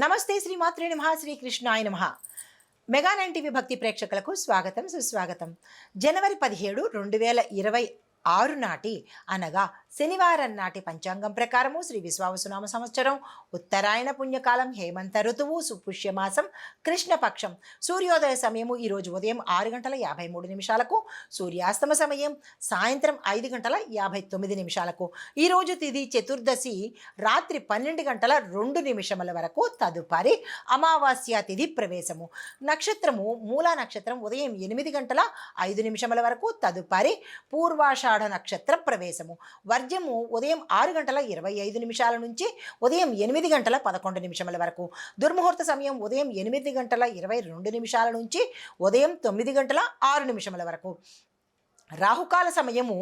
నమస్తే శ్రీమాత్రే నమః శ్రీకృష్ణాయ నమః. మెగా 9 టీవీ భక్తి ప్రేక్షకులకు స్వాగతం సుస్వాగతం. జనవరి 17, 2026 నాటి అనగా శనివారం నాటి పంచాంగం ప్రకారము శ్రీ విశ్వావసునామ సంవత్సరం ఉత్తరాయణ పుణ్యకాలం హేమంత ఋతువు సుపుష్యమాసం కృష్ణపక్షం సూర్యోదయ సమయము ఈరోజు ఉదయం 6:53 సూర్యాస్తమ సమయం సాయంత్రం 5:59 ఈరోజు తిథి చతుర్దశి రాత్రి 12:02 వరకు తదుపరి అమావాస్య తిథి ప్రవేశము. నక్షత్రము మూలా నక్షత్రం ఉదయం 8:05 వరకు తదుపరి పూర్వాషాఢ నక్షత్ర ప్రవేశము. వర్జము ఉదయం 6:25 నుంచి ఉదయం 8:11 వరకు. దుర్ముహూర్త సమయం ఉదయం 8:22 నుంచి ఉదయం 9:06 వరకు. రాహుకాల సమయము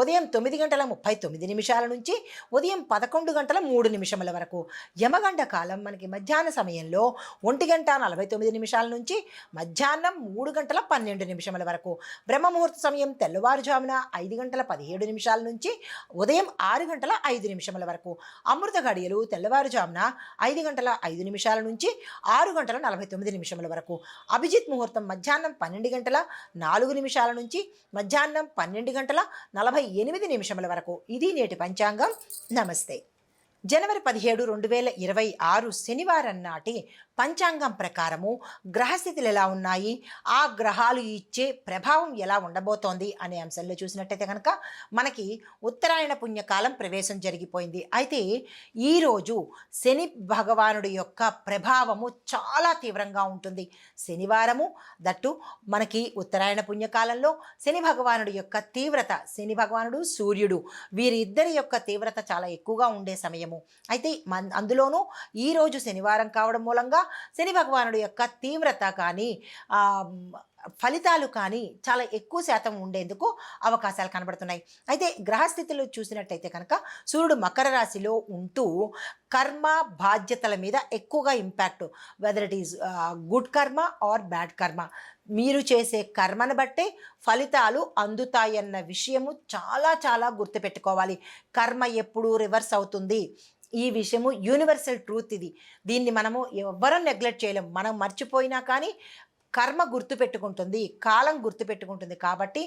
ఉదయం 9:39 నుంచి ఉదయం 11:03 వరకు. యమగండ కాలం మనకి మధ్యాహ్న సమయంలో 1:49 నుంచి మధ్యాహ్నం 3:12 వరకు. బ్రహ్మముహూర్త సమయం తెల్లవారుజామున 5:17 నుంచి ఉదయం 6:05 వరకు. అమృత గడియలు తెల్లవారుజామున 5:05 నుంచి 6:49 వరకు. అభిజిత్ ముహూర్తం మధ్యాహ్నం 12:04 నుంచి మధ్యాహ్నం 12:48 వరకు. ఇది నేటి పంచాంగం. నమస్తే. జనవరి 17, 2026 శనివారం నాటి పంచాంగం ప్రకారము గ్రహస్థితులు ఎలా ఉన్నాయి, ఆ గ్రహాలు ఇచ్చే ప్రభావం ఎలా ఉండబోతోంది అనే అంశంలో చూసినట్టయితే కనుక మనకి ఉత్తరాయణ పుణ్యకాలం ప్రవేశం జరిగిపోయింది. అయితే ఈరోజు శని భగవానుడి యొక్క ప్రభావము చాలా తీవ్రంగా ఉంటుంది. శనివారము దట్టు మనకి ఉత్తరాయణ పుణ్యకాలంలో శని భగవానుడి యొక్క తీవ్రత, శని భగవానుడు సూర్యుడు వీరిద్దరి యొక్క తీవ్రత చాలా ఎక్కువగా ఉండే సమయము. అయితే అందులోనూ ఈరోజు శనివారం కావడం మూలంగా శని భగవానుడి యొక్క తీవ్రత కానీ ఫలితాలు కానీ చాలా ఎక్కువ శాతం ఉండేందుకు అవకాశాలు కనబడుతున్నాయి. అయితే గ్రహస్థితులు చూసినట్టయితే కనుక సూర్యుడు మకర రాశిలో ఉంటూ కర్మ బాధ్యతల మీద ఎక్కువగా impact, whether it is good కర్మ ఆర్ బ్యాడ్ కర్మ, మీరు చేసే కర్మను బట్టే ఫలితాలు అందుతాయన్న విషయము చాలా చాలా గుర్తుపెట్టుకోవాలి. కర్మ ఎప్పుడూ రివర్స్ అవుతుంది. ఈ విషయము యూనివర్సల్ ట్రూత్. దీన్ని మనము ఎవ్వరూ నెగ్లెక్ట్ చేయలేము. మనం మర్చిపోయినా కానీ కర్మ గుర్తుపెట్టుకుంటుంది, కాలం గుర్తుపెట్టుకుంటుంది. కాబట్టి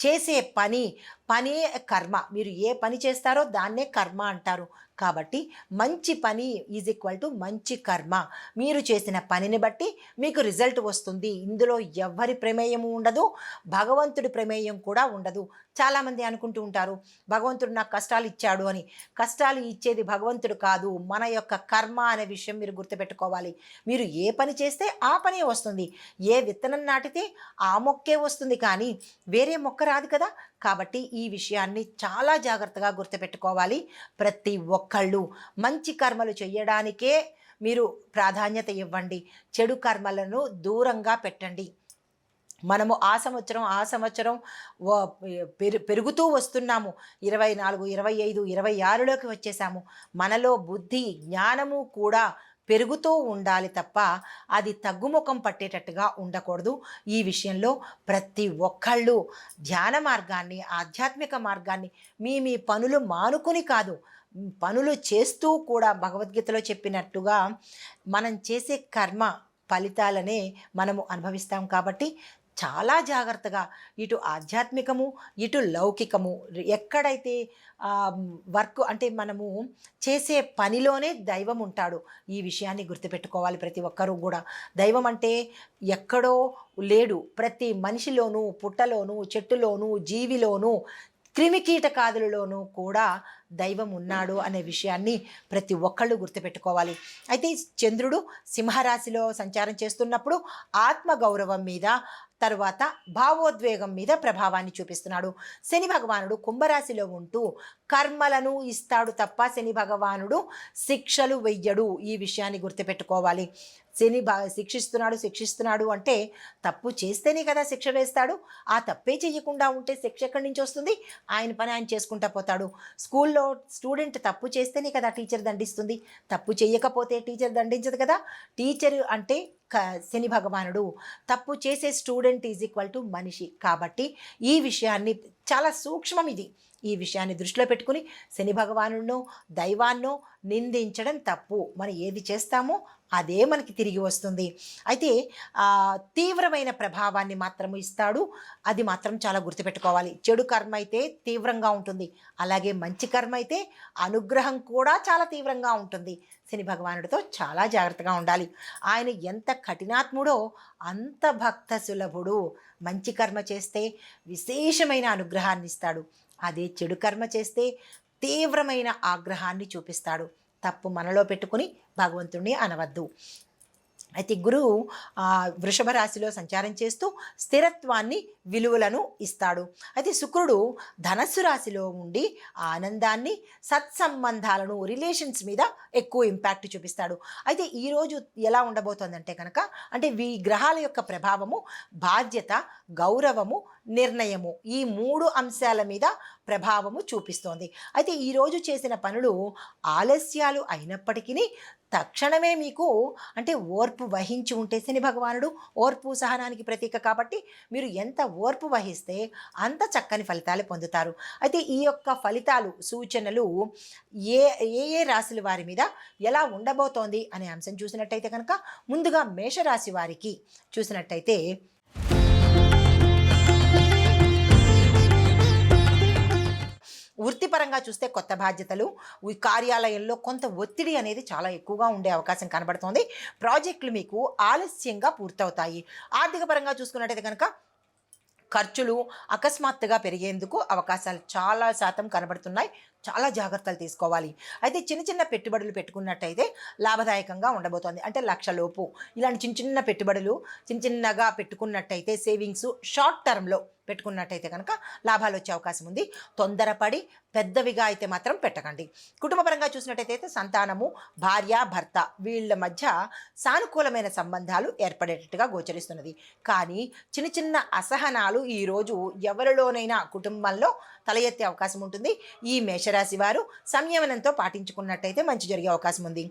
చేసే పనే కర్మ. మీరు ఏ పని చేస్తారో దాన్నే కర్మ అంటారు. కాబట్టి మంచి పని ఈజ్ ఈక్వల్ టు మంచి కర్మ. మీరు చేసిన పనిని బట్టి మీకు రిజల్ట్ వస్తుంది. ఇందులో ఎవ్వరి ప్రమేయము ఉండదు, భగవంతుడి ప్రమేయం కూడా ఉండదు. చాలామంది అనుకుంటూ ఉంటారు భగవంతుడు నాకు కష్టాలు ఇచ్చాడు అని. కష్టాలు ఇచ్చేది భగవంతుడు కాదు, మన యొక్క కర్మ అనే విషయం మీరు గుర్తుపెట్టుకోవాలి. మీరు ఏ పని చేస్తే ఆ పనే వస్తుంది. ఏ విత్తనం నాటితే ఆ మొక్కే వస్తుంది, కానీ వేరే మొక్క రాదు కదా. కాబట్టి ఈ విషయాన్ని చాలా జాగ్రత్తగా గుర్తుపెట్టుకోవాలి. ప్రతి ఒక్కళ్ళు మంచి కర్మలు చేయడానికే మీరు ప్రాధాన్యత ఇవ్వండి, చెడు కర్మలను దూరంగా పెట్టండి. మనము ఆ సంవత్సరం పెరుగుతూ వస్తున్నాము. 24, 25, 26లోకి వచ్చేసాము. మనలో బుద్ధి జ్ఞానము కూడా పెరుగుతూ ఉండాలి తప్ప అది తగ్గుముఖం పట్టేటట్టుగా ఉండకూడదు. ఈ విషయంలో ప్రతి ఒక్కళ్ళు ధ్యాన మార్గాన్ని, ఆధ్యాత్మిక మార్గాన్ని మీ పనులు మానుకుని కాదు, పనులు చేస్తూ కూడా భగవద్గీతలో చెప్పినట్టుగా మనం చేసే కర్మ ఫలితాలనే మనము అనుభవిస్తాం. కాబట్టి చాలా జాగ్రత్తగా ఇటు ఆధ్యాత్మికము ఇటు లౌకికము, ఎక్కడైతే వర్క్ అంటే మనము చేసే పనిలోనే దైవం ఉంటాడు. ఈ విషయాన్ని గుర్తుపెట్టుకోవాలి ప్రతి ఒక్కరూ కూడా. దైవం అంటే ఎక్కడో లేడు, ప్రతి మనిషిలోనూ, పుట్టలోనూ, చెట్టులోనూ, జీవిలోనూ, క్రిమికీటకాదులలోనూ కూడా దైవం ఉన్నాడు అనే విషయాన్ని ప్రతి ఒక్కళ్ళు గుర్తుపెట్టుకోవాలి. అయితే చంద్రుడు సింహరాశిలో సంచారం చేస్తున్నప్పుడు ఆత్మగౌరవం మీద, తరువాత భావోద్వేగం మీద ప్రభావాన్ని చూపిస్తున్నాడు. శని భగవానుడు కుంభరాశిలో ఉంటూ కర్మలను ఇస్తాడు తప్ప శని భగవానుడు శిక్షలు వెయ్యడు. ఈ విషయాన్ని గుర్తుపెట్టుకోవాలి. శని శిక్షిస్తున్నాడు అంటే తప్పు చేస్తేనే కదా శిక్ష వేస్తాడు. ఆ తప్పే చేయకుండా ఉంటే శిక్ష ఎక్కడి నుంచి వస్తుంది? ఆయన పని ఆయన చేసుకుంటా పోతాడు. స్కూల్లో స్టూడెంట్ తప్పు చేస్తేనే కదా టీచర్ దండిస్తుంది, తప్పు చేయకపోతే టీచర్ దండించదు కదా. టీచర్ అంటే శని భగవానుడు, తప్పు చేసే స్టూడెంట్ ఈజ్ ఈక్వల్ టు మనిషి. కాబట్టి ఈ విషయాన్ని చాలా సూక్ష్మం ఇది. ఈ విషయాన్ని దృష్టిలో పెట్టుకుని శని భగవానుడినో దైవాన్నో నిందించడం తప్పు. మనం ఏది చేస్తామో అదే మనకి తిరిగి వస్తుంది. అయితే తీవ్రమైన ప్రభావాన్ని మాత్రము ఇస్తాడు. అది మాత్రం చాలా గుర్తుపెట్టుకోవాలి. చెడు కర్మ అయితే తీవ్రంగా ఉంటుంది, అలాగే మంచి కర్మ అయితే అనుగ్రహం కూడా చాలా తీవ్రంగా ఉంటుంది. శని భగవానుడితో చాలా జాగ్రత్తగా ఉండాలి. ఆయన ఎంత కఠినాత్ముడో అంత భక్త సులభుడు. మంచి కర్మ చేస్తే విశేషమైన అనుగ్రహాన్ని ఇస్తాడు, అదే చెడు కర్మ చేస్తే తీవ్రమైన ఆగ్రహాన్ని చూపిస్తాడు. తప్పు మనలో పెట్టుకుని భగవంతుణ్ణి అనవద్దు. అయితే గురువు వృషభ రాశిలో సంచారం చేస్తూ స్థిరత్వాన్ని, విలువలను ఇస్తాడు. అయితే శుక్రుడు ధనస్సు రాశిలో ఉండి ఆనందాన్ని, సత్సంబంధాలను, రిలేషన్స్ మీద ఎక్కువ ఇంపాక్ట్ చూపిస్తాడు. అయితే ఈరోజు ఎలా ఉండబోతోందంటే కనుక, అంటే ఈ గ్రహాల యొక్క ప్రభావము బాధ్యత, గౌరవము, నిర్ణయము, ఈ 3 అంశాల మీద ప్రభావము చూపిస్తోంది. అయితే ఈరోజు చేసిన పనులు ఆలస్యాలు అయినప్పటికీ తక్షణమే మీకు అంటే ఓర్పు వహించి ఉంటే, శని భగవానుడు ఓర్పు సహనానికి ప్రతీక కాబట్టి మీరు ఎంత ఓర్పు వహిస్తే అంత చక్కని ఫలితాలు పొందుతారు. అయితే ఈ యొక్క ఫలితాలు, సూచనలు ఏ ఏ రాశుల వారి మీద ఎలా ఉండబోతోంది అనే అంశం చూసినట్టయితే కనుక, ముందుగా మేషరాశి వారికి చూసినట్టయితే వృత్తిపరంగా చూస్తే కొత్త బాధ్యతలు, ఈ కార్యాలయంలో కొంత ఒత్తిడి అనేది చాలా ఎక్కువగా ఉండే అవకాశం కనబడుతోంది. ప్రాజెక్టులు మీకు ఆలస్యంగా పూర్తవుతాయి. ఆర్థిక పరంగా చూసుకున్నట్టయితే కనుక ఖర్చులు అకస్మాత్తుగా పెరిగేందుకు అవకాశాలు చాలా శాతం కనబడుతున్నాయి. చాలా జాగ్రత్తలు తీసుకోవాలి. అయితే చిన్న చిన్న పెట్టుబడులు పెట్టుకున్నట్టయితే లాభదాయకంగా ఉండబోతోంది. అంటే 1,00,000 లోపు ఇలాంటి చిన్న చిన్న పెట్టుబడులు చిన్నగా పెట్టుకున్నట్టయితే, సేవింగ్స్ షార్ట్ టర్మ్లో పెట్టుకున్నట్టయితే కనుక లాభాలు వచ్చే అవకాశం ఉంది. తొందరపడి పెద్దవిగా అయితే మాత్రం పెట్టకండి. కుటుంబపరంగా చూసినట్టయితే సంతానము, భార్య, భర్త వీళ్ళ మధ్య సానుకూలమైన సంబంధాలు ఏర్పడేటట్టుగా గోచరిస్తున్నది. కానీ చిన్న చిన్న అసహనాలు ఈరోజు ఎవరిలోనైనా కుటుంబంలో తల ఎత్తే అవకాశం ఉంటుంది. ఈ మేషరాశి వారు సంయమనంతో పాటించుకున్నట్టయితే మంచి జరిగే అవకాశం ఉంది.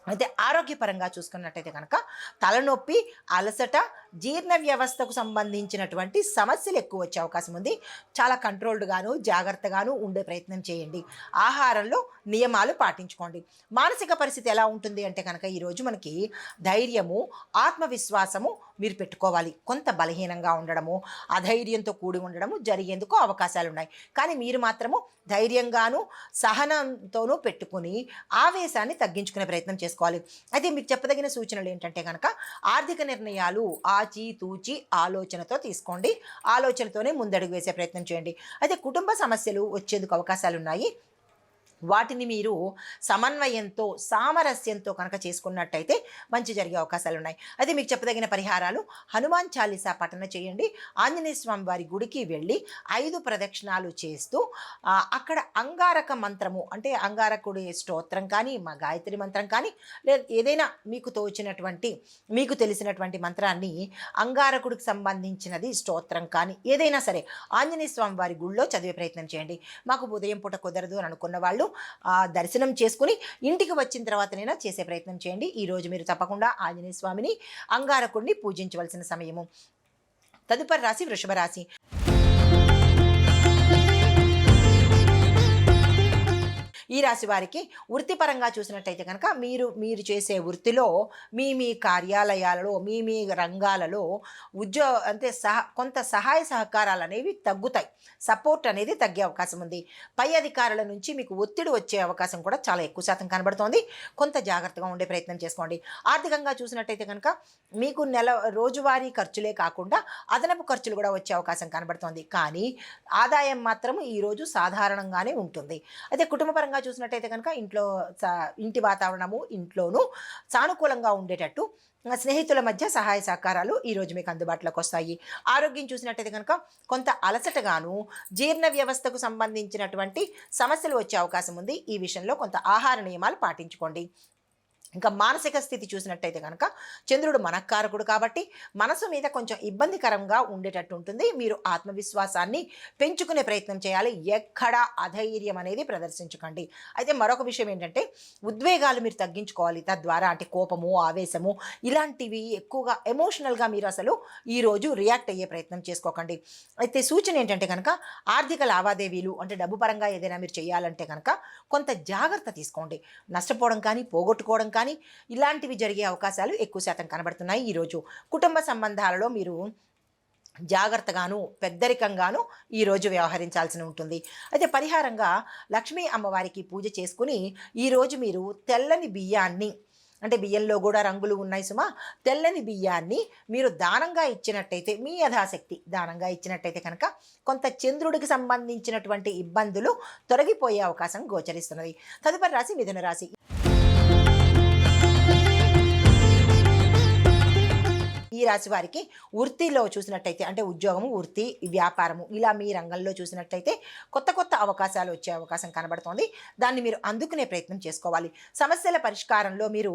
అయితే ఆరోగ్యపరంగా చూసుకున్నట్టయితే కనుక తలనొప్పి, అలసట, జీర్ణ వ్యవస్థకు సంబంధించినటువంటి సమస్యలు ఎక్కువ వచ్చే అవకాశం ఉంది. చాలా కంట్రోల్డ్గాను, జాగ్రత్తగాను ఉండే ప్రయత్నం చేయండి. ఆహారంలో నియమాలు పాటించుకోండి. మానసిక పరిస్థితి ఎలా ఉంటుంది అంటే కనుక ఈరోజు మనకి ధైర్యము, ఆత్మవిశ్వాసము మీరు పెట్టుకోవాలి. కొంత బలహీనంగా ఉండడము, అధైర్యంతో కూడి ఉండడము జరిగేందుకు అవకాశాలు ఉన్నాయి. కానీ మీరు మాత్రము ధైర్యంగాను, సహనంతోనూ పెట్టుకుని ఆవేశాన్ని తగ్గించుకునే ప్రయత్నం చేసుకోవాలి. అయితే మీకు చెప్పదగిన సూచనలు ఏంటంటే కనుక, ఆర్థిక నిర్ణయాలు ఆచితూచి ఆలోచనతో తీసుకోండి. ఆలోచనతోనే ముందడుగు వేసే ప్రయత్నం చేయండి. అయితే కుటుంబ సమస్యలు వచ్చేందుకు అవకాశాలు ఉన్నాయి. వాటిని మీరు సమన్వయంతో, సామరస్యంతో కనుక చేసుకున్నట్టయితే మంచి జరిగే అవకాశాలు ఉన్నాయి. అయితే మీకు చెప్పదగిన పరిహారాలు: హనుమాన్ చాలీసా పఠన చేయండి. ఆంజనేయ స్వామి వారి గుడికి వెళ్ళి 5 ప్రదక్షిణాలు చేస్తూ అక్కడ అంగారక మంత్రము, అంటే అంగారకుడి స్తోత్రం కానీ, మా గాయత్రి మంత్రం కానీ, లేదా ఏదైనా మీకు తోచినటువంటి, మీకు తెలిసినటువంటి మంత్రాన్ని, అంగారకుడికి సంబంధించినది స్తోత్రం కానీ ఏదైనా సరే ఆంజనేయ స్వామి వారి గుడిలో చదివే ప్రయత్నం చేయండి. మాకు ఉదయం పూట కుదరదు అని అనుకున్న వాళ్ళు దర్శనం చేసుకుని ఇంటికి వచ్చిన తర్వాతనైనా చేసే ప్రయత్నం చేయండి. ఈరోజు మీరు తప్పకుండా ఆంజనేయ స్వామిని, అంగారకుడిని పూజించవలసిన సమయము. తదుపరి రాశి వృషభ రాశి. ఈ రాశి వారికి వృత్తిపరంగా చూసినట్టయితే కనుక మీరు చేసే వృత్తిలో, మీ కార్యాలయాలలో, మీ రంగాలలో అంటే కొంత సహాయ సహకారాలు అనేవి తగ్గుతాయి. సపోర్ట్ అనేది తగ్గే అవకాశం ఉంది. పై అధికారుల నుంచి మీకు ఒత్తిడి వచ్చే అవకాశం కూడా చాలా ఎక్కువ శాతం కనబడుతోంది. కొంత జాగ్రత్తగా ఉండే ప్రయత్నం చేసుకోండి. ఆర్థికంగా చూసినట్టయితే కనుక మీకు రోజువారీ ఖర్చులే కాకుండా అదనపు ఖర్చులు కూడా వచ్చే అవకాశం కనబడుతోంది. కానీ ఆదాయం మాత్రం ఈరోజు సాధారణంగానే ఉంటుంది. అయితే కుటుంబపరంగా చూసినట్టయితే కనుక ఇంటి వాతావరణము, ఇంట్లోనూ సానుకూలంగా ఉండేటట్టు స్నేహితుల మధ్య సహాయ సహకారాలు ఈరోజు మీకు అందుబాటులోకి వస్తాయి. ఆరోగ్యం చూసినట్టయితే కనుక కొంత అలసటగాను, జీర్ణ వ్యవస్థకు సంబంధించినటువంటి సమస్యలు వచ్చే అవకాశం ఉంది. ఈ విషయంలో కొంత ఆహార నియమాలు పాటించుకోండి. ఇంకా మానసిక స్థితి చూసినట్టయితే కనుక చంద్రుడు మనఃకారకుడు కాబట్టి మనసు మీద కొంచెం ఇబ్బందికరంగా ఉండేటట్టు ఉంటుంది. మీరు ఆత్మవిశ్వాసాన్ని పెంచుకునే ప్రయత్నం చేయాలి. ఎక్కడ అధైర్యం అనేది ప్రదర్శించకండి. అయితే మరొక విషయం ఏంటంటే ఉద్వేగాలు మీరు తగ్గించుకోవాలి. తద్వారా అంటే కోపము, ఆవేశము ఇలాంటివి ఎక్కువగా ఎమోషనల్గా మీరు అసలు ఈరోజు రియాక్ట్ అయ్యే ప్రయత్నం చేసుకోకండి. అయితే సూచన ఏంటంటే కనుక ఆర్థిక లావాదేవీలు అంటే డబ్బు పరంగా ఏదైనా మీరు చేయాలంటే కనుక కొంత జాగ్రత్త తీసుకోండి. నష్టపోవడం కానీ, పోగొట్టుకోవడం కానీ ఇలాంటివి జరిగే అవకాశాలు ఎక్కువ శాతం కనబడుతున్నాయి ఈరోజు. కుటుంబ సంబంధాలలో మీరు జాగ్రత్తగాను, పెద్దరికంగాను ఈరోజు వ్యవహరించాల్సి ఉంటుంది. అయితే పరిహారంగా లక్ష్మీ అమ్మవారికి పూజ చేసుకుని ఈరోజు మీరు తెల్లని బియ్యాన్ని, అంటే బియ్యంలో కూడా రంగులు ఉన్నాయి సుమా, తెల్లని బియ్యాన్ని మీరు దానంగా ఇచ్చినట్టయితే, మీ యథాశక్తి దానంగా ఇచ్చినట్టయితే కనుక కొంత చంద్రుడికి సంబంధించినటువంటి ఇబ్బందులు తొలగిపోయే అవకాశం గోచరిస్తున్నది. తదుపరి రాశి మిథున రాశి. ఈ రాశి వారికి వృత్తిలో చూసినట్టయితే అంటే ఉద్యోగము, వృత్తి, వ్యాపారము ఇలా మీ రంగంలో చూసినట్టయితే కొత్త కొత్త అవకాశాలు వచ్చే అవకాశం కనబడుతోంది. దాన్ని మీరు అందుకునే ప్రయత్నం చేసుకోవాలి. సమస్యల పరిష్కారంలో మీరు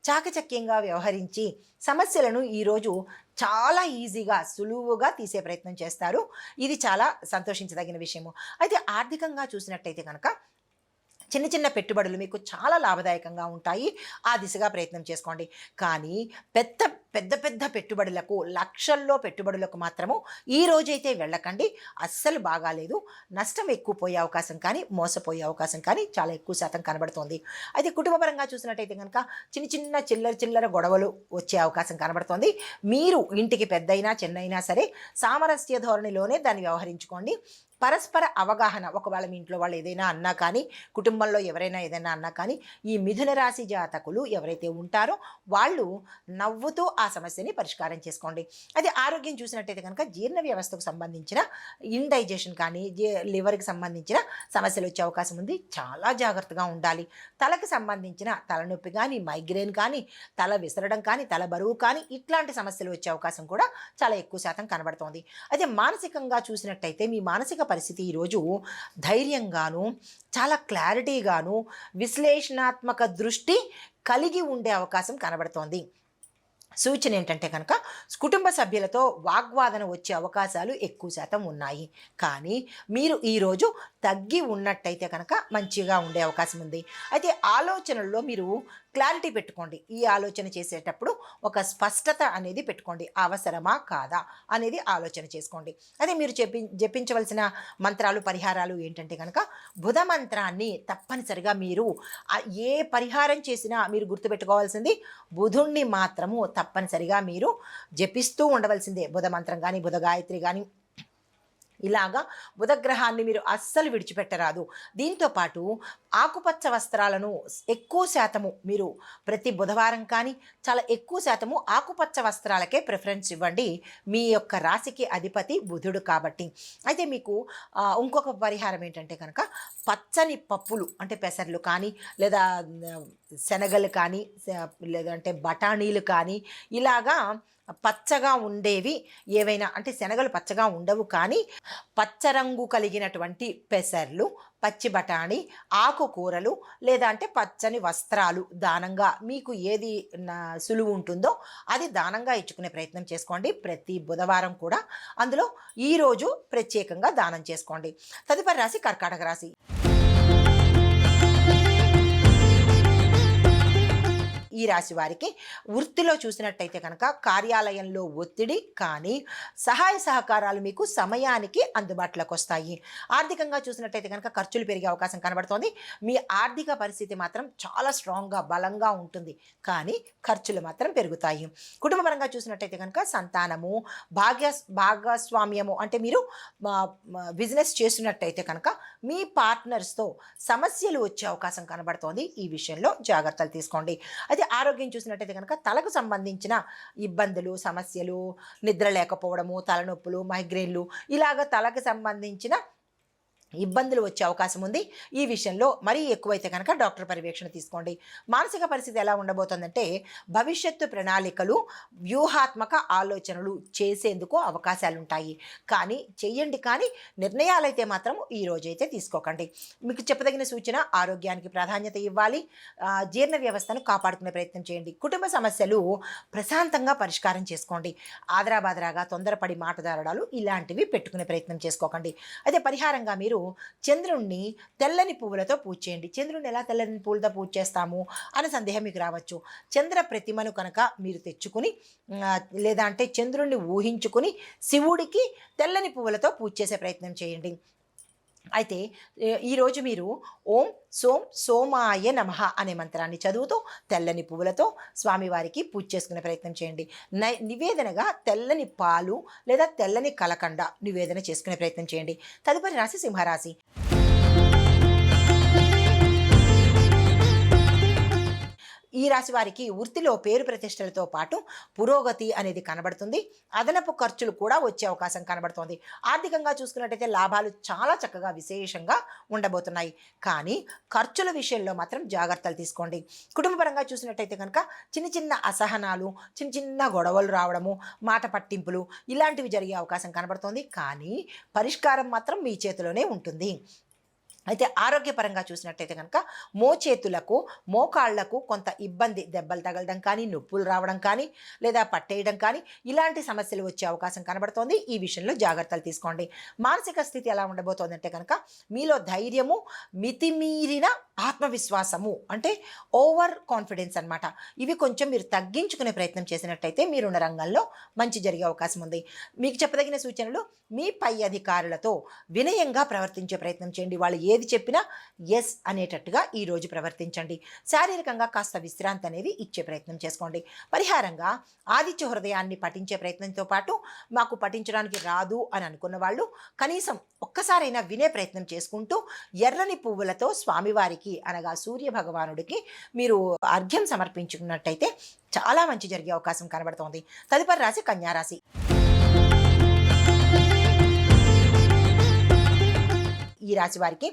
చాకచక్యంగా వ్యవహరించి సమస్యలను ఈరోజు చాలా ఈజీగా, సులువుగా తీసే ప్రయత్నం చేస్తారు. ఇది చాలా సంతోషించదగిన విషయము. అయితే ఆర్థికంగా చూసినట్టయితే కనుక చిన్న చిన్న పెట్టుబడులు మీకు చాలా లాభదాయకంగా ఉంటాయి. ఆ దిశగా ప్రయత్నం చేసుకోండి. కానీ పెద్ద పెద్ద పెద్ద పెట్టుబడులకు, లక్షల్లో పెట్టుబడులకు మాత్రము ఈ రోజైతే వెళ్ళకండి. అస్సలు బాగాలేదు. నష్టం ఎక్కువ పోయే అవకాశం కానీ, మోసపోయే అవకాశం కానీ చాలా ఎక్కువ శాతం కనబడుతోంది. అయితే కుటుంబపరంగా చూసినట్టయితే కనుక చిన్న చిన్న చిల్లర చిల్లర గొడవలు వచ్చే అవకాశం కనబడుతోంది. మీరు ఇంటికి పెద్దయినా చిన్నైనా సరే సామరస్య ధోరణిలోనే దాన్ని వ్యవహరించుకోండి. పరస్పర అవగాహన, ఒకవేళ మీ ఇంట్లో వాళ్ళు ఏదైనా అన్నా కానీ, కుటుంబంలో ఎవరైనా ఏదైనా అన్నా కానీ, ఈ మిథున రాశి జాతకులు ఎవరైతే ఉంటారో వాళ్ళు నవ్వుతూ ఆ సమస్యని పరిష్కారం చేసుకోండి. అది ఆరోగ్యం చూసినట్టయితే కనుక జీర్ణ వ్యవస్థకు సంబంధించిన ఇండైజెషన్ కానీ, లివర్కి సంబంధించిన సమస్యలు వచ్చే అవకాశం ఉంది. చాలా జాగ్రత్తగా ఉండాలి. తలకు సంబంధించిన తలనొప్పి కానీ, మైగ్రేన్ కానీ, తల విసరడం కానీ, తల బరువు కానీ ఇట్లాంటి సమస్యలు వచ్చే అవకాశం కూడా చాలా ఎక్కువ శాతం కనబడుతోంది. అయితే మానసికంగా చూసినట్టయితే మీ మానసిక పరిస్థితి ఈరోజు ధైర్యంగాను, చాలా క్లారిటీగాను, విశ్లేషణాత్మక దృష్టి కలిగి ఉండే అవకాశం కనబడుతోంది. సూచన ఏంటంటే కనుక కుటుంబ సభ్యులతో వాగ్వాదన వచ్చే అవకాశాలు ఎక్కువ శాతం ఉన్నాయి. కానీ మీరు ఈరోజు తగ్గి ఉన్నట్టయితే కనుక మంచిగా ఉండే అవకాశం ఉంది. అయితే ఆలోచనల్లో మీరు క్లారిటీ పెట్టుకోండి. ఈ ఆలోచన చేసేటప్పుడు ఒక స్పష్టత అనేది పెట్టుకోండి. అవసరమా కాదా అనేది ఆలోచన చేసుకోండి. అదే మీరు జపించవలసిన మంత్రాలు, పరిహారాలు ఏంటంటే కనుక బుధ మంత్రాన్ని తప్పనిసరిగా మీరు ఏ పరిహారం చేసినా మీరు గుర్తుపెట్టుకోవాల్సింది బుధుణ్ణి మాత్రము తప్పనిసరిగా మీరు జపిస్తూ ఉండవలసిందే. బుధ మంత్రం కానీ, బుధ గాయత్రి కానీ ఇలాగా బుధగ్రహాన్ని మీరు అస్సలు విడిచిపెట్టరాదు. దీంతోపాటు ఆకుపచ్చ వస్త్రాలను ఎక్కువ శాతము మీరు ప్రతి బుధవారం కానీ చాలా ఎక్కువ శాతము ఆకుపచ్చ వస్త్రాలకే ప్రిఫరెన్స్ ఇవ్వండి. మీ యొక్క రాశికి అధిపతి బుధుడు కాబట్టి. అయితే మీకు ఇంకొక పరిహారం ఏంటంటే కనుక పచ్చని పప్పులు అంటే పెసర్లు కానీ, లేదా శనగలు కానీ, లేదంటే బఠానీలు కానీ ఇలాగా పచ్చగా ఉండేవి ఏవైనా, అంటే శనగలు పచ్చగా ఉండవు కానీ పచ్చరంగు కలిగినటువంటి పెసర్లు, పచ్చి బఠాణి, ఆకుకూరలు లేదా అంటే పచ్చని వస్త్రాలు దానంగా మీకు ఏది సులువు ఉంటుందో అది దానంగా ఇచ్చుకునే ప్రయత్నం చేసుకోండి ప్రతి బుధవారం కూడా. అందులో ఈరోజు ప్రత్యేకంగా దానం చేసుకోండి. తదుపరి రాశి కర్కాటక రాశి. ఈ రాశి వారికి వృత్తిలో చూసినట్టయితే కనుక కార్యాలయంలో ఒత్తిడి కానీ సహాయ సహకారాలు మీకు సమయానికి అందుబాటులోకి వస్తాయి. ఆర్థికంగా చూసినట్టయితే కనుక ఖర్చులు పెరిగే అవకాశం కనబడుతోంది. మీ ఆర్థిక పరిస్థితి మాత్రం చాలా స్ట్రాంగ్గా, బలంగా ఉంటుంది కానీ ఖర్చులు మాత్రం పెరుగుతాయి. కుటుంబపరంగా చూసినట్టయితే కనుక సంతానము, భాగస్వామ్యము అంటే మీరు బిజినెస్ చేసినట్టయితే కనుక మీ పార్ట్నర్స్తో సమస్యలు వచ్చే అవకాశం కనబడుతోంది. ఈ విషయంలో జాగ్రత్తలు తీసుకోండి. అయితే ఆరోగ్యం చూసినట్టయితే కనుక తలకు సంబంధించిన ఇబ్బందులు, సమస్యలు, నిద్ర లేకపోవడము, తలనొప్పులు, మైగ్రేన్లు ఇలాగ తలకు సంబంధించిన ఇబ్బందులు వచ్చే అవకాశం ఉంది. ఈ విషయంలో మరీ ఎక్కువైతే కనుక డాక్టర్ పర్యవేక్షణ తీసుకోండి. మానసిక పరిస్థితి ఎలా ఉండబోతోందంటే భవిష్యత్తు ప్రణాళికలు, వ్యూహాత్మక ఆలోచనలు చేసేందుకు అవకాశాలుంటాయి. కానీ చెయ్యండి, కానీ నిర్ణయాలైతే మాత్రం ఈ రోజైతే తీసుకోకండి. మీకు చెప్పదగిన సూచన ఆరోగ్యానికి ప్రాధాన్యత ఇవ్వాలి. జీర్ణ వ్యవస్థను కాపాడుకునే ప్రయత్నం చేయండి. కుటుంబ సమస్యలు ప్రశాంతంగా పరిష్కారం చేసుకోండి. ఆదరాబాదరాగా తొందరపడి మాటదారడాలు ఇలాంటివి పెట్టుకునే ప్రయత్నం చేసుకోకండి. అయితే పరిహారంగా మీరు చంద్రుణ్ణి తెల్లని పువ్వులతో పూజ చేయండి. చంద్రుడిని ఎలా తెల్లని పువ్వులతో పూజ చేస్తాము అనే సందేహం మీకు రావచ్చు. చంద్ర ప్రతిమను కనుక మీరు తెచ్చుకుని లేదా అంటే చంద్రుణ్ణి ఊహించుకుని శివుడికి తెల్లని పువ్వులతో పూజ చేసే ప్రయత్నం చేయండి. అయితే ఈరోజు మీరు ఓం సోం సోమాయ నమః అనే మంత్రాన్ని చదువుతూ తెల్లని పువ్వులతో స్వామివారికి పూజ చేసుకునే ప్రయత్నం చేయండి. నివేదనగా తెల్లని పాలు లేదా తెల్లని కలకండ నివేదన చేసుకునే ప్రయత్నం చేయండి. తదుపరి రాశి సింహరాశి. ఈ రాశి వారికి వృత్తిలో పేరు ప్రతిష్టలతో పాటు పురోగతి అనేది కనబడుతుంది. అదనపు ఖర్చులు కూడా వచ్చే అవకాశం కనబడుతోంది. ఆర్థికంగా చూసుకున్నట్టయితే లాభాలు చాలా చక్కగా విశేషంగా ఉండబోతున్నాయి. కానీ ఖర్చుల విషయంలో మాత్రం జాగ్రత్తలు తీసుకోండి. కుటుంబపరంగా చూసినట్టయితే కనుక చిన్న చిన్న అసహనాలు, చిన్న చిన్న గొడవలు రావడము, మాట పట్టింపులు ఇలాంటివి జరిగే అవకాశం కనబడుతోంది. కానీ పరిష్కారం మాత్రం మీ చేతిలోనే ఉంటుంది. అయితే ఆరోగ్యపరంగా చూసినట్టయితే కనుక మోచేతులకు, మోకాళ్లకు కొంత ఇబ్బంది, దెబ్బలు తగలడం కానీ, నొప్పులు రావడం కానీ, లేదా పట్టేయడం కానీ ఇలాంటి సమస్యలు వచ్చే అవకాశం కనబడుతోంది. ఈ విషయంలో జాగ్రత్తలు తీసుకోండి. మానసిక స్థితి ఎలా ఉండబోతోందంటే కనుక మీలో ధైర్యము, మితిమీరిన ఆత్మవిశ్వాసము అంటే ఓవర్ కాన్ఫిడెన్స్ అనమాట. ఇవి కొంచెం మీరు తగ్గించుకునే ప్రయత్నం చేసినట్టయితే మీరున్న రంగంలో మంచి జరిగే అవకాశం ఉంది. మీకు చెప్పదగిన సూచనలు మీ పై అధికారులతో వినయంగా ప్రవర్తించే ప్రయత్నం చేయండి. వాళ్ళు ఏది చెప్పినా ఎస్ అనేటట్టుగా ఈరోజు ప్రవర్తించండి. శారీరకంగా కాస్త విశ్రాంతి అనేది ఇచ్చే ప్రయత్నం చేసుకోండి. పరిహారంగా ఆదిత్య హృదయాన్ని పఠించే ప్రయత్నంతో పాటు మాకు పఠించడానికి రాదు అని అనుకున్న వాళ్ళు కనీసం ఒక్కసారైనా వినే ప్రయత్నం చేసుకుంటూ ఎర్రని పువ్వులతో స్వామివారికి అనగా సూర్య భగవానుడికి మీరు అర్ఘ్యం సమర్పించుకున్నట్టయితే చాలా మంచి జరిగే అవకాశం కనబడుతోంది. తదుపరి రాశి కన్యారాశి. ఈ రాశి వారికి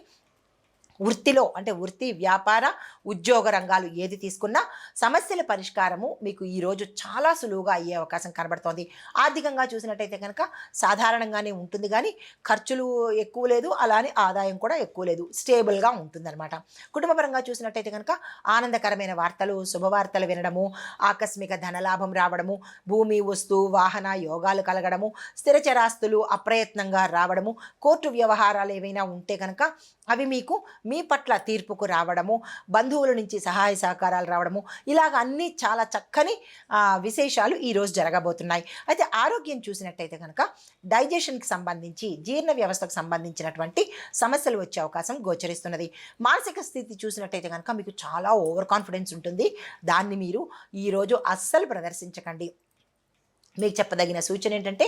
వృత్తిలో అంటే వృత్తి, వ్యాపార, ఉద్యోగ రంగాలు ఏది తీసుకున్నా సమస్యల పరిష్కారము మీకు ఈరోజు చాలా సులువుగా అయ్యే అవకాశం కనబడుతోంది. ఆర్థికంగా చూసినట్టయితే కనుక సాధారణంగానే ఉంటుంది, కానీ ఖర్చులు ఎక్కువ లేదు, అలానే ఆదాయం కూడా ఎక్కువ లేదు, స్టేబుల్గా ఉంటుందన్నమాట. కుటుంబపరంగా చూసినట్టయితే కనుక ఆనందకరమైన వార్తలు, శుభవార్తలు వినడము, ఆకస్మిక ధనలాభం రావడము, భూమి, వస్తు, వాహన యోగాలు కలగడము, స్థిరచరాస్తులు అప్రయత్నంగా రావడము, కోర్టు వ్యవహారాలు ఏవైనా ఉంటే కనుక అవి మీకు మీ పట్ల తీర్పుకు రావడము, బంధువుల నుంచి సహాయ సహకారాలు రావడము, ఇలాగ అన్నీ చాలా చక్కని విశేషాలు ఈరోజు జరగబోతున్నాయి. అయితే ఆరోగ్యం చూసినట్టయితే కనుక డైజెషన్కి సంబంధించి, జీర్ణ వ్యవస్థకు సంబంధించినటువంటి సమస్యలు వచ్చే అవకాశం గోచరిస్తున్నది. మానసిక స్థితి చూసినట్టయితే కనుక మీకు చాలా ఓవర్ కాన్ఫిడెన్స్ ఉంటుంది. దాన్ని మీరు ఈరోజు అస్సలు ప్రదర్శించకండి. మీకు చెప్పదగిన సూచన ఏంటంటే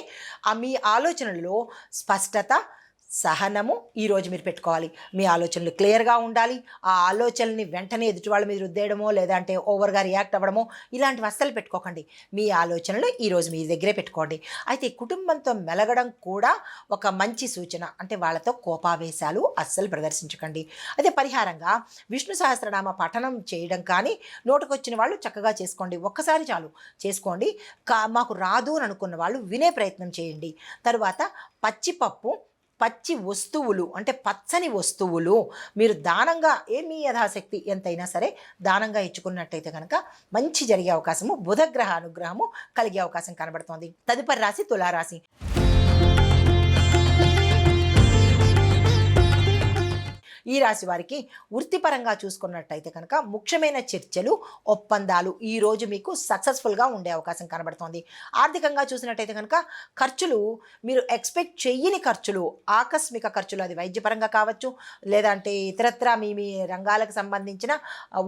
మీ ఆలోచనలలో స్పష్టత, సహనము ఈరోజు మీరు పెట్టుకోవాలి. మీ ఆలోచనలు క్లియర్గా ఉండాలి. ఆ ఆలోచనల్ని వెంటనే ఎదుటి వాళ్ళ మీద రుద్దేయడమో లేదంటే ఓవర్గా రియాక్ట్ అవ్వడమో ఇలాంటివి అస్సలు పెట్టుకోకండి. మీ ఆలోచనలు ఈరోజు మీ దగ్గరే పెట్టుకోండి. అయితే కుటుంబంతో మెలగడం కూడా ఒక మంచి సూచన. అంటే వాళ్ళతో కోపావేశాలు అస్సలు ప్రదర్శించకండి. అయితే పరిహారంగా విష్ణు సహస్రనామ పఠనం చేయడం కానీ నోటుకొచ్చిన వాళ్ళు చక్కగా చేసుకోండి. ఒక్కసారి చాలు చేసుకోండి. మాకు రాదు అని అనుకున్న వాళ్ళు వినే ప్రయత్నం చేయండి. తరువాత పచ్చిపప్పు, పచ్చి వస్తువులు అంటే పచ్చని వస్తువులు మీరు దానంగా మీ యథాశక్తి ఎంతైనా సరే దానంగా ఇచ్చుకున్నట్టయితే కనుక మంచి జరిగే అవకాశము, బుధగ్రహ అనుగ్రహము కలిగే అవకాశం కనబడుతోంది. తదుపరి రాశి తులారాశి. ఈ రాశి వారికి వృత్తిపరంగా చూసుకున్నట్టయితే కనుక ముఖ్యమైన చర్చలు, ఒప్పందాలు ఈరోజు మీకు సక్సెస్ఫుల్గా ఉండే అవకాశం కనబడుతోంది. ఆర్థికంగా చూసినట్టయితే కనుక ఖర్చులు మీరు ఎక్స్పెక్ట్ చెయ్యని ఖర్చులు, ఆకస్మిక ఖర్చులు, అది వైద్యపరంగా కావచ్చు, లేదంటే ఇతరత్రా మీ రంగాలకు సంబంధించిన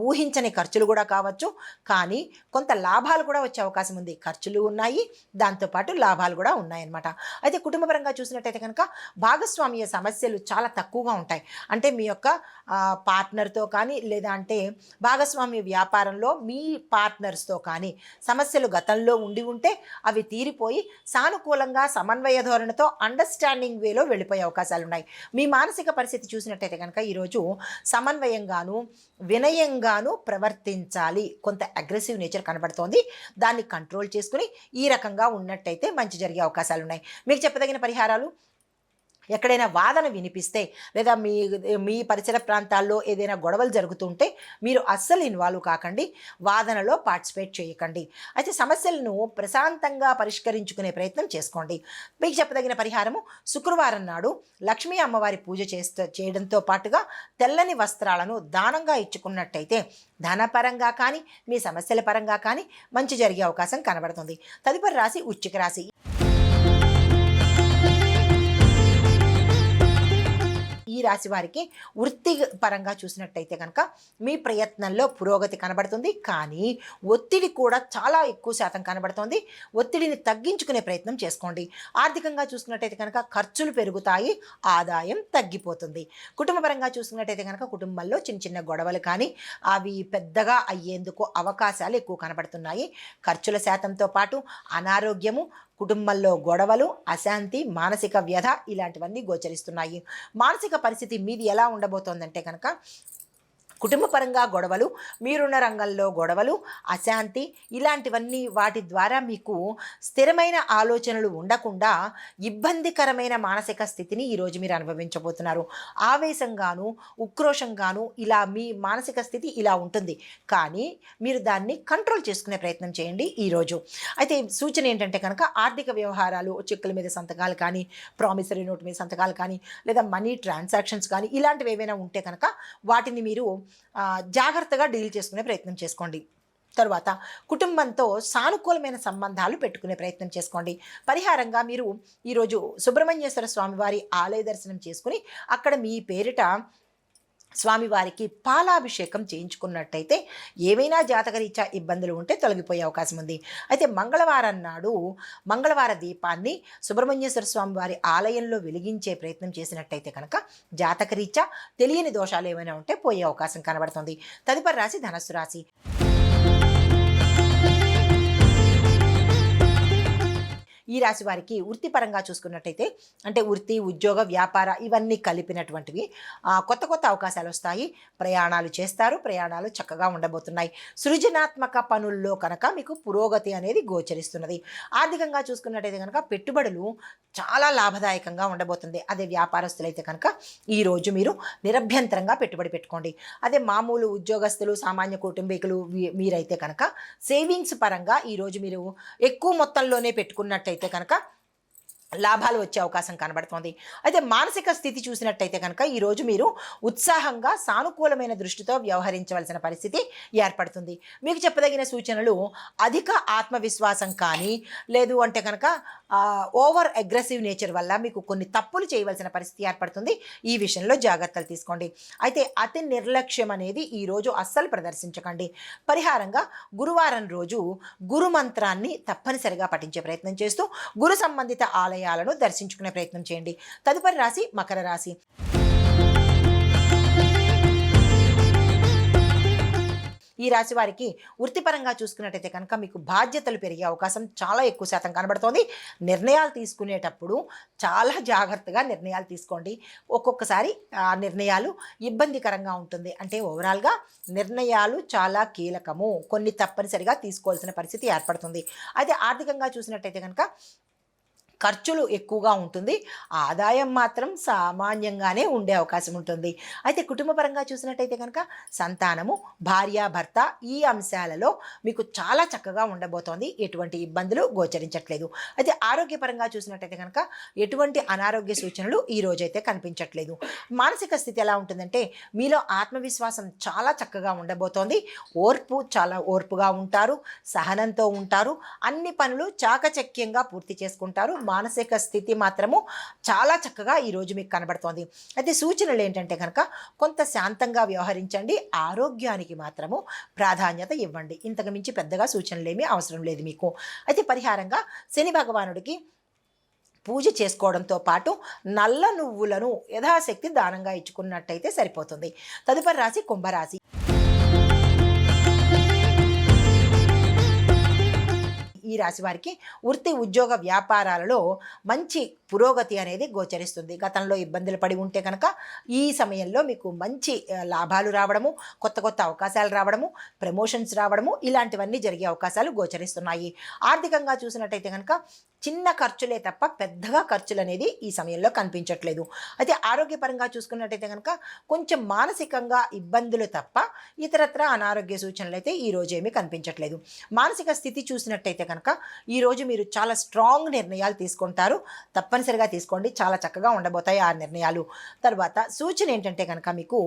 ఊహించని ఖర్చులు కూడా కావచ్చు. కానీ కొంత లాభాలు కూడా వచ్చే అవకాశం ఉంది. ఖర్చులు ఉన్నాయి, దాంతోపాటు లాభాలు కూడా ఉన్నాయన్నమాట. అయితే కుటుంబపరంగా చూసినట్టయితే కనుక భాగస్వామ్య సమస్యలు చాలా తక్కువగా ఉంటాయి. అంటే మీ యొక్క పార్ట్నర్తో కానీ లేదా అంటే భాగస్వామ్య వ్యాపారంలో మీ పార్ట్నర్స్తో కానీ సమస్యలు గతంలో ఉండి ఉంటే అవి తీరిపోయి సానుకూలంగా సమన్వయ ధోరణితో అండర్స్టాండింగ్ వేలో వెళ్ళిపోయే అవకాశాలు ఉన్నాయి. మీ మానసిక పరిస్థితి చూసినట్టయితే కనుక ఈరోజు సమన్వయంగాను వినయంగాను ప్రవర్తించాలి. కొంత అగ్రెసివ్ నేచర్ కనబడుతోంది. దాన్ని కంట్రోల్ చేసుకుని ఈ రకంగా ఉన్నట్టయితే మంచి జరిగే అవకాశాలు ఉన్నాయి. మీకు చెప్పదగిన పరిహారాలు, ఎక్కడైనా వాదన వినిపిస్తే లేదా మీ పరిసర ప్రాంతాల్లో ఏదైనా గొడవలు జరుగుతుంటే మీరు అస్సలు ఇన్వాల్వ్ కాకండి, వాదనలో పార్టిసిపేట్ చేయకండి. అయితే సమస్యలను ప్రశాంతంగా పరిష్కరించుకునే ప్రయత్నం చేసుకోండి. మీకు చెప్పదగిన పరిహారము, శుక్రవారం నాడు లక్ష్మీ అమ్మవారి పూజ చేయడంతో పాటుగా తెల్లని వస్త్రాలను దానంగా ఇచ్చుకున్నట్టయితే ధనపరంగా కానీ మీ సమస్యల పరంగా కానీ మంచి జరిగే అవకాశం కనబడుతుంది. తదుపరి రాశి వృశ్చిక రాశి. ఈ రాశి వారికి వృత్తి పరంగా చూసినట్టయితే కనుక మీ ప్రయత్నంలో పురోగతి కనబడుతుంది. కానీ ఒత్తిడి కూడా చాలా ఎక్కువ శాతం కనబడుతుంది. ఒత్తిడిని తగ్గించుకునే ప్రయత్నం చేసుకోండి. ఆర్థికంగా చూసుకున్నట్టయితే కనుక ఖర్చులు పెరుగుతాయి, ఆదాయం తగ్గిపోతుంది. కుటుంబపరంగా చూసుకున్నట్టయితే కనుక కుటుంబంలో చిన్న చిన్న గొడవలు కానీ అవి పెద్దగా అయ్యేందుకు అవకాశాలు ఎక్కువ కనబడుతున్నాయి. ఖర్చుల శాతంతో పాటు అనారోగ్యము, కుటుంబంలో గొడవలు, అశాంతి, మానసిక వ్యధ ఇలాంటివన్నీ గోచరిస్తున్నాయి. మానసిక పరిస్థితి మీది ఎలా ఉండబోతోందంటే కనుక కుటుంబ పరంగా గొడవలు, మీరున్న రంగంలో గొడవలు, అశాంతి ఇలాంటివన్నీ వాటి ద్వారా మీకు స్థిరమైన ఆలోచనలు ఉండకుండా ఇబ్బందికరమైన మానసిక స్థితిని ఈరోజు మీరు అనుభవించబోతున్నారు. ఆవేశంగాను ఉక్రోషంగాను ఇలా మీ మానసిక స్థితి ఇలా ఉంటుంది. కానీ మీరు దాన్ని కంట్రోల్ చేసుకునే ప్రయత్నం చేయండి ఈరోజు. అయితే సూచన ఏంటంటే కనుక ఆర్థిక వ్యవహారాలు, చెక్కుల మీద సంతకాలు కానీ, ప్రామిసరీ నోట్ మీద సంతకాలు కానీ, లేదా మనీ ట్రాన్సాక్షన్స్ కానీ ఇలాంటివి ఏవైనా ఉంటే కనుక వాటిని మీరు జాగ్రత్తగా డీల్ చేసుకునే ప్రయత్నం చేసుకోండి. తరువాత కుటుంబంతో సానుకూలమైన సంబంధాలు పెట్టుకునే ప్రయత్నం చేసుకోండి. పరిహారంగా మీరు ఈరోజు సుబ్రహ్మణ్యేశ్వర స్వామివారి ఆలయ దర్శనం చేసుకుని అక్కడ మీ పేరిట స్వామివారికి పాలాభిషేకం చేయించుకున్నట్టయితే ఏవైనా జాతకరీత్యా ఇబ్బందులు ఉంటే తొలగిపోయే అవకాశం ఉంది. అయితే మంగళవారం నాడు మంగళవార దీపాన్ని సుబ్రహ్మణ్యేశ్వర స్వామివారి ఆలయంలో వెలిగించే ప్రయత్నం చేసినట్టయితే కనుక జాతకరీత్యా తెలియని దోషాలు ఏమైనా ఉంటే పోయే అవకాశం కనబడుతుంది. తదుపరి రాశి ధనస్సు రాశి. ఈ రాశి వారికి వృత్తిపరంగా చూసుకున్నట్టయితే అంటే వృత్తి, ఉద్యోగ, వ్యాపార ఇవన్నీ కలిపినటువంటివి కొత్త కొత్త అవకాశాలు వస్తాయి. ప్రయాణాలు చేస్తారు, ప్రయాణాలు చక్కగా ఉండబోతున్నాయి. సృజనాత్మక పనుల్లో కనుక మీకు పురోగతి అనేది గోచరిస్తున్నది. ఆర్థికంగా చూసుకున్నట్టయితే కనుక పెట్టుబడులు చాలా లాభదాయకంగా ఉండబోతుంది. అదే వ్యాపారస్తులైతే కనుక ఈరోజు మీరు నిరభ్యంతరంగా పెట్టుబడి పెట్టుకోండి. అదే మామూలు ఉద్యోగస్తులు, సామాన్య కుటుంబీకులు మీరైతే కనుక సేవింగ్స్ పరంగా ఈరోజు మీరు ఎక్కువ మొత్తంలోనే పెట్టుకున్నట్టయితే కనుక లాభాలు వచ్చే అవకాశం కనబడుతోంది. అయితే మానసిక స్థితి చూసినట్టయితే కనుక ఈరోజు మీరు ఉత్సాహంగా సానుకూలమైన దృష్టితో వ్యవహరించవలసిన పరిస్థితి ఏర్పడుతుంది. మీకు చెప్పదగిన సూచనలు, అధిక ఆత్మవిశ్వాసం కానీ లేదు అంటే కనుక ఓవర్ అగ్రెసివ్ నేచర్ వల్ల మీకు కొన్ని తప్పులు చేయవలసిన పరిస్థితి ఏర్పడుతుంది. ఈ విషయంలో జాగ్రత్తలు తీసుకోండి. అయితే అతి నిర్లక్ష్యం అనేది ఈరోజు అస్సలు ప్రదర్శించకండి. పరిహారంగా గురువారం రోజు గురు మంత్రాన్ని తప్పనిసరిగా పఠించే ప్రయత్నం చేస్తూ గురు సంబంధిత ఆలయాలను దర్శించుకునే ప్రయత్నం చేయండి. తదుపరి రాశి మకర రాశి. ఈ రాశి వారికి వృత్తిపరంగా చూసుకున్నట్టయితే కనుక మీకు బాధ్యతలు పెరిగే అవకాశం చాలా ఎక్కువ శాతం కనబడుతోంది. నిర్ణయాలు తీసుకునేటప్పుడు చాలా జాగ్రత్తగా నిర్ణయాలు తీసుకోండి. ఒక్కొక్కసారి ఆ నిర్ణయాలు ఇబ్బందికరంగా ఉంటుంది. అంటే ఓవరాల్గా నిర్ణయాలు చాలా కీలకము, కొన్ని తప్పనిసరిగా తీసుకోవాల్సిన పరిస్థితి ఏర్పడుతుంది. అయితే ఆర్థికంగా చూసినట్టయితే కనుక ఖర్చులు ఎక్కువగా ఉంటుంది, ఆదాయం మాత్రం సామాన్యంగానే ఉండే అవకాశం ఉంటుంది. అయితే కుటుంబపరంగా చూసినట్టయితే కనుక సంతానము, భార్య, భర్త ఈ అంశాలలో మీకు చాలా చక్కగా ఉండబోతోంది. ఎటువంటి ఇబ్బందులు గోచరించట్లేదు. అయితే ఆరోగ్యపరంగా చూసినట్టయితే కనుక ఎటువంటి అనారోగ్య సూచనలు ఈ రోజైతే కనిపించట్లేదు. మానసిక స్థితి ఎలా ఉంటుందంటే మీలో ఆత్మవిశ్వాసం చాలా చక్కగా ఉండబోతోంది. చాలా ఓర్పుగా ఉంటారు, సహనంతో ఉంటారు, అన్ని పనులు చాకచక్యంగా పూర్తి చేసుకుంటారు. మానసిక స్థితి మాత్రము చాలా చక్కగా ఈరోజు మీకు కనబడుతోంది. అయితే సూచనలు ఏంటంటే కనుక కొంత శాంతంగా వ్యవహరించండి, ఆరోగ్యానికి మాత్రము ప్రాధాన్యత ఇవ్వండి. ఇంతకు మించి పెద్దగా సూచనలు ఏమీ అవసరం లేదు మీకు. అయితే పరిహారంగా శని భగవానుడికి పూజ చేసుకోవడంతో పాటు నల్ల నువ్వులను యథాశక్తి దానంగా ఇచ్చుకున్నట్టయితే సరిపోతుంది. తదుపరి రాశి కుంభరాశి. ఈ రాశి వారికి వృత్తి ఉద్యోగ వ్యాపారాలలో మంచి పురోగతి అనేది గోచరిస్తుంది. గతంలో ఇబ్బందులు పడి ఉంటే కనుక ఈ సమయంలో మీకు మంచి లాభాలు రావడము, కొత్త కొత్త అవకాశాలు రావడము, ప్రమోషన్స్ రావడము, ఇలాంటివన్నీ జరిగే అవకాశాలు గోచరిస్తున్నాయి. ఆర్థికంగా చూసినట్టయితే కనుక చిన్న ఖర్చులే తప్ప పెద్దగా ఖర్చులు అనేది ఈ సమయంలో కనిపించట్లేదు. అయితే ఆరోగ్యపరంగా చూసుకున్నట్టయితే కనుక కొంచెం మానసికంగా ఇబ్బందులు తప్ప ఇతరత్ర అనారోగ్య సూచనలు అయితే ఈ రోజు ఏమీ కనిపించట్లేదు. మానసిక స్థితి చూసినట్టయితే కనుక ఈరోజు మీరు చాలా స్ట్రాంగ్ నిర్ణయాలు తీసుకుంటారు. తప్పనిసరిగా తీసుకోండి, చాలా చక్కగా ఉండబోతాయి ఆ నిర్ణయాలు. తర్వాత సూచన ఏంటంటే కనుక మీకు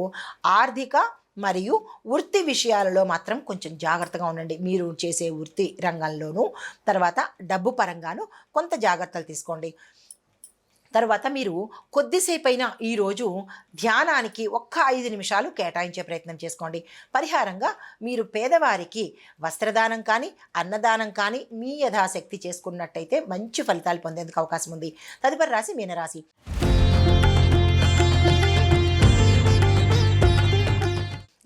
ఆర్థిక మరియు వృత్తి విషయాలలో మాత్రం కొంచెం జాగ్రత్తగా ఉండండి. మీరు చేసే వృత్తి రంగంలోనూ తర్వాత డబ్బు పరంగాను కొంత జాగ్రత్తలు తీసుకోండి. తర్వాత మీరు కొద్దిసేపైనా ఈరోజు ధ్యానానికి ఒక్క 5 నిమిషాలు కేటాయించే ప్రయత్నం చేసుకోండి. పరిహారంగా మీరు పేదవారికి వస్త్రదానం కానీ అన్నదానం కానీ మీ యథాశక్తి చేసుకున్నట్టయితే మంచి ఫలితాలు పొందేందుకు అవకాశం ఉంది. తదుపరి రాశి మీనరాశి.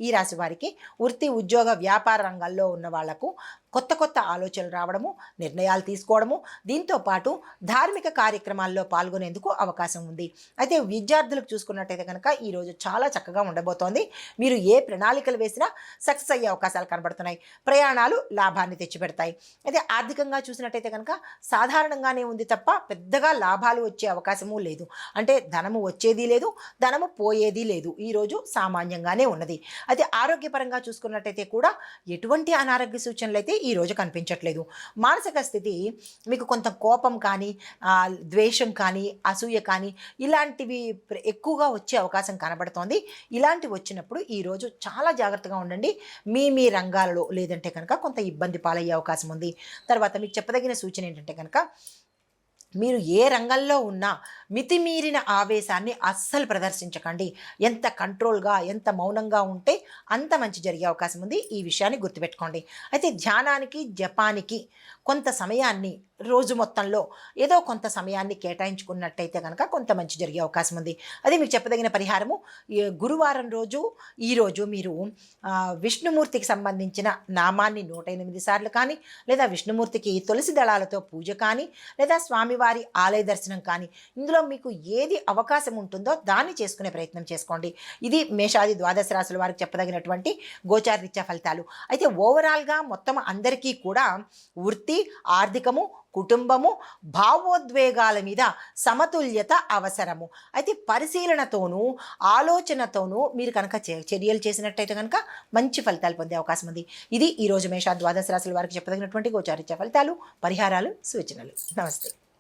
ఈ రాశి వారికి వృత్తి ఉద్యోగ వ్యాపార రంగాల్లో ఉన్న వాళ్లకు కొత్త కొత్త ఆలోచనలు రావడము, నిర్ణయాలు తీసుకోవడము, దీంతో పాటు ధార్మిక కార్యక్రమాల్లో పాల్గొనేందుకు అవకాశం ఉంది. అయితే విద్యార్థులకు చూసుకున్నట్టయితే కనుక ఈరోజు చాలా చక్కగా ఉండబోతోంది. మీరు ఏ ప్రణాళికలు వేసినా సక్సెస్ అయ్యే అవకాశాలు కనబడుతున్నాయి. ప్రయాణాలు లాభాన్ని తెచ్చిపెడతాయి. అయితే ఆర్థికంగా చూసినట్టయితే కనుక సాధారణంగానే ఉంది తప్ప పెద్దగా లాభాలు వచ్చే అవకాశము లేదు. అంటే ధనము వచ్చేది లేదు, ధనము పోయేది లేదు. ఈరోజు సామాన్యంగానే ఉన్నది. అయితే ఆరోగ్యపరంగా చూసుకున్నట్టయితే కూడా ఎటువంటి అనారోగ్య సూచనలు అయితే ఈరోజు కనిపించట్లేదు. మానసిక స్థితి మీకు కొంత కోపం కానీ ద్వేషం కానీ అసూయ కానీ ఇలాంటివి ఎక్కువగా వచ్చే అవకాశం కనబడుతోంది. ఇలాంటివి వచ్చినప్పుడు ఈరోజు చాలా జాగ్రత్తగా ఉండండి. మీ రంగాలలో లేదంటే కనుక కొంత ఇబ్బంది పాలయ్యే అవకాశం ఉంది. తర్వాత మీకు చెప్పదగిన సూచన ఏంటంటే కనుక మీరు ఏ రంగంలో ఉన్నా మితిమీరిన ఆవేశాన్ని అస్సలు ప్రదర్శించకండి. ఎంత కంట్రోల్గా ఎంత మౌనంగా ఉంటే అంత మంచి జరిగే అవకాశం ఉంది. ఈ విషయాన్ని గుర్తుపెట్టుకోండి. అయితే ధ్యానానికి జపానికి కొంత సమయాన్ని రోజు మొత్తంలో ఏదో కొంత సమయాన్ని కేటాయించుకున్నట్టయితే కనుక కొంత మంచి జరిగే అవకాశం ఉంది. అది మీకు చెప్పదగిన పరిహారము. గురువారం రోజు ఈరోజు మీరు విష్ణుమూర్తికి సంబంధించిన నామాన్ని 108 సార్లు కానీ లేదా విష్ణుమూర్తికి తులసి దళాలతో పూజ కానీ లేదా స్వామివారి ఆలయ దర్శనం కానీ ఇందులో మీకు ఏది అవకాశం ఉంటుందో దాన్ని చేసుకునే ప్రయత్నం చేసుకోండి. ఇది మేషాది ద్వాదశ రాశుల వారికి చెప్పదగినటువంటి గోచారరీత్యా ఫలితాలు. అయితే ఓవరాల్గా మొత్తం అందరికీ కూడా వృత్తి, ఆర్థికము, కుటుంబము, భావోద్వేగాల మీద సమతుల్యత అవసరము. అయితే పరిశీలనతోనూ ఆలోచనతోనూ మీరు కనుక చర్యలు చేసినట్టయితే కనుక మంచి ఫలితాలు పొందే అవకాశం ఉంది. ఇది ఈరోజు మేష ద్వాదశ రాశుల వారికి చెప్పదగినటువంటి గోచారరీత్యా ఫలితాలు, పరిహారాలు, సూచనలు. నమస్తే.